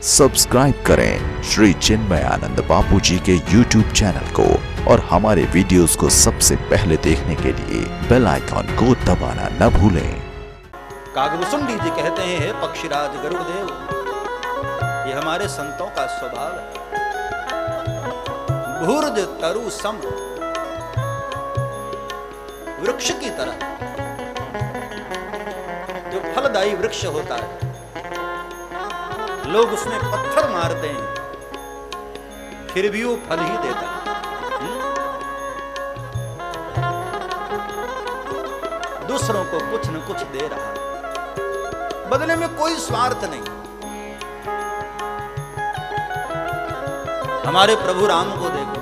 Subscribe करें श्री चिन्मयानंद बापू जी के YouTube channel को और हमारे वीडियोस को सबसे पहले देखने के लिए बेल आइकॉन को दबाना न भूलें। कागभूषुंडी जी कहते हैं, हे पक्षीराज गरुड़देव, ये हमारे संतों का स्वभाव है। भूर्ज तरु सम, वृक्ष की तरह जो फलदायी वृक्ष होता है, लोग उसमें पत्थर मारते हैं फिर भी वो फल ही देता है। दूसरों को कुछ न कुछ दे रहा है, बदले में कोई स्वार्थ नहीं। हमारे प्रभु राम को देखो,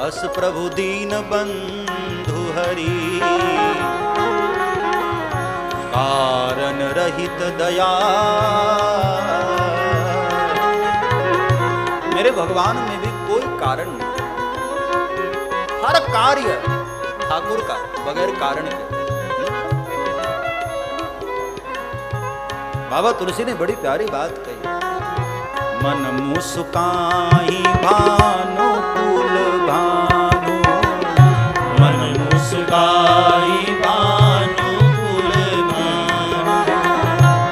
अस प्रभु दीन बंधु हरि, कारण रहित दया। मेरे भगवान में भी कोई कारण नहीं, हर कार्य ठाकुर का बगैर कारण के। बाबा तुलसी ने बड़ी प्यारी बात कही, मन मुस्काई भानु कुल भानु, मन मुस्काई भानु कुल भानु,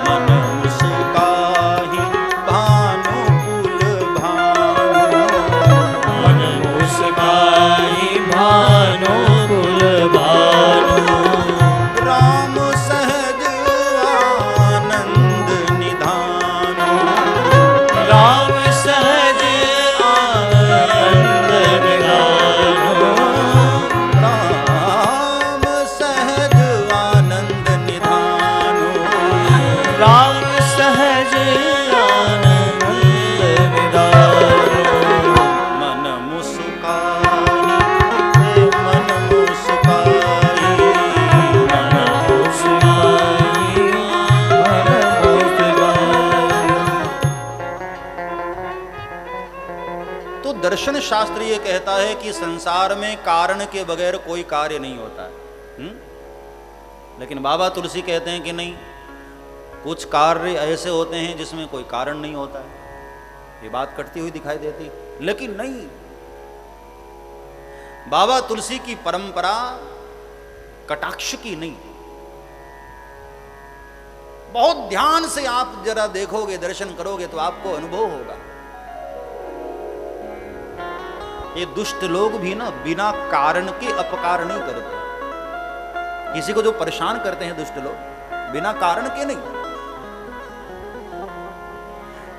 मन मुस्काई भानु कुल भानु, मन मुस्काई भानु कुल भानु, राम सहज आनंद निधानु, राम सहज आनंद निधानु, राम सहज आनंद निधानु, राम सहज आनंद निधानु, मन मुस्काई, मन मुस्काई, मन मुस्काई, मन मुस्काई। तो दर्शन शास्त्र ये कहता है कि संसार में कारण के बगैर कोई कार्य नहीं होता है। लेकिन बाबा तुलसी कहते हैं कि नहीं, कुछ कार्य ऐसे होते हैं जिसमें कोई कारण नहीं होता है। ये बात कटती हुई दिखाई देती, लेकिन नहीं, बाबा तुलसी की परंपरा कटाक्ष की नहीं। बहुत ध्यान से आप जरा देखोगे, दर्शन करोगे तो आपको अनुभव होगा। ये दुष्ट लोग भी ना बिना कारण के अपकार नहीं करते। किसी को जो परेशान करते हैं दुष्ट लोग, बिना कारण के नहीं।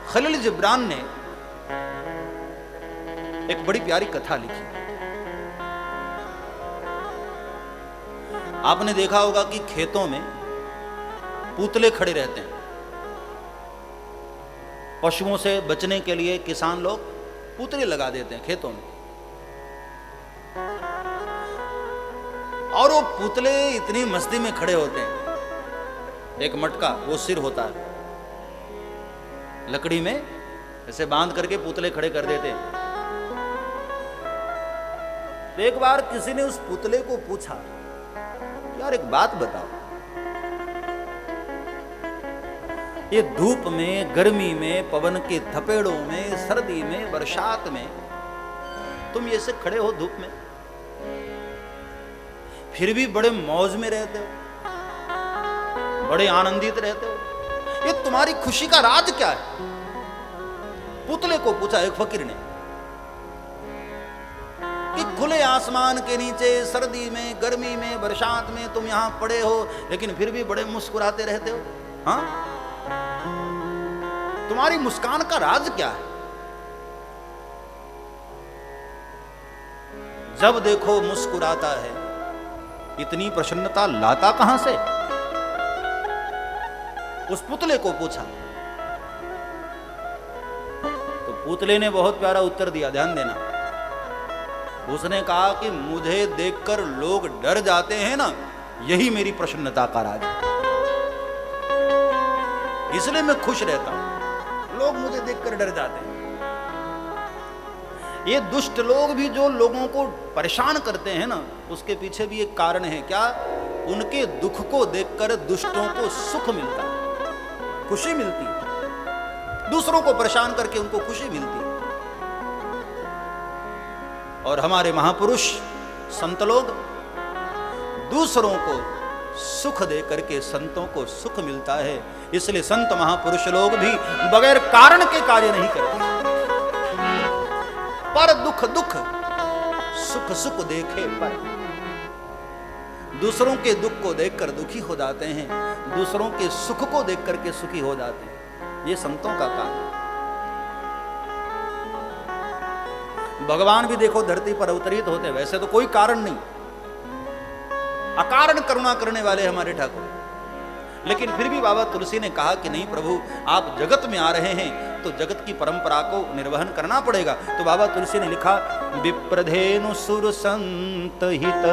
खलील जिब्रान ने एक बड़ी प्यारी कथा लिखी। आपने देखा होगा कि खेतों में पुतले खड़े रहते हैं। पशुओं से बचने के लिए किसान लोग पुतले लगा देते हैं खेतों में, और वो पुतले इतनी मस्ती में खड़े होते हैं। एक मटका, वो सिर होता है, लकड़ी में ऐसे बांध करके पुतले खड़े कर देते हैं। तो एक बार किसी ने उस पुतले को पूछा, यार एक बात बताओ, ये धूप में, गर्मी में, पवन के थपेड़ों में, सर्दी में, बरसात में तुम ऐसे खड़े हो धूप में, फिर भी बड़े मौज में रहते हो, बड़े आनंदित रहते हो। ये तुम्हारी खुशी का राज क्या है? पुतले को पूछा एक फकीर ने कि खुले आसमान के नीचे, सर्दी में, गर्मी में, बरसात में तुम यहां पड़े हो, लेकिन फिर भी बड़े मुस्कुराते रहते हो। हाँ, तुम्हारी मुस्कान का राज क्या है? जब देखो मुस्कुराता है, इतनी प्रसन्नता लाता कहां से? उस पुतले को पूछा तो पुतले ने बहुत प्यारा उत्तर दिया, ध्यान देना। उसने कहा कि मुझे देखकर लोग डर जाते हैं ना, यही मेरी प्रसन्नता का राज है, इसलिए मैं खुश रहता हूं। लोग मुझे देखकर डर जाते हैं। ये दुष्ट लोग भी जो लोगों को परेशान करते हैं ना, उसके पीछे भी एक कारण है। क्या? उनके दुख को देखकर दुष्टों को सुख मिलता है। खुशी मिलती है, दूसरों को परेशान करके उनको खुशी मिलती है। और हमारे महापुरुष संत लोग दूसरों को सुख दे करके संतों को सुख मिलता है, इसलिए संत महापुरुष लोग भी बगैर कारण के कार्य नहीं करते। पर दुख दुख सुख सुख देखे पर, दूसरों के दुख को देखकर दुखी हो जाते हैं, दूसरों के सुख को देख करके सुखी हो जाते हैं। ये संतों का काम है। भगवान भी देखो धरती पर अवतरित होते, वैसे तो कोई कारण नहीं, अकारण करुणा करने वाले हमारे ठाकुर, लेकिन फिर भी बाबा तुलसी ने कहा कि नहीं प्रभु, आप जगत में आ रहे हैं तो जगत की परंपरा को निर्वहन करना पड़ेगा। तो बाबा तुलसी ने लिखा, विप्रधेनु सुर संत हित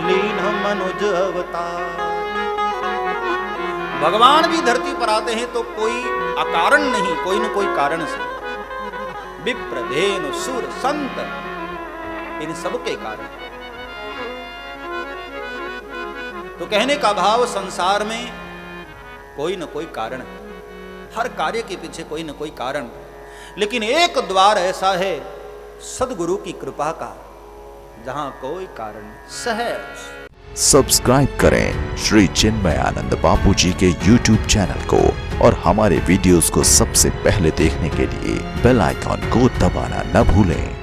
लीन मनुज अवतार। भगवान भी धरती पर आते हैं तो कोई अकारण नहीं, कोई न कोई कारण से। विप्रधेनु सुर संत, इन सबके कारण। तो कहने का भाव, संसार में कोई न कोई कारण है, हर कार्य के पीछे कोई न कोई कारण, लेकिन एक द्वार ऐसा है सदगुरु की कृपा का, जहां कोई कारण सहज। सब्सक्राइब करें श्री चिन्मयानंद बापू जी के YouTube चैनल को और हमारे वीडियोस को सबसे पहले देखने के लिए बेल आइकॉन को दबाना न भूलें।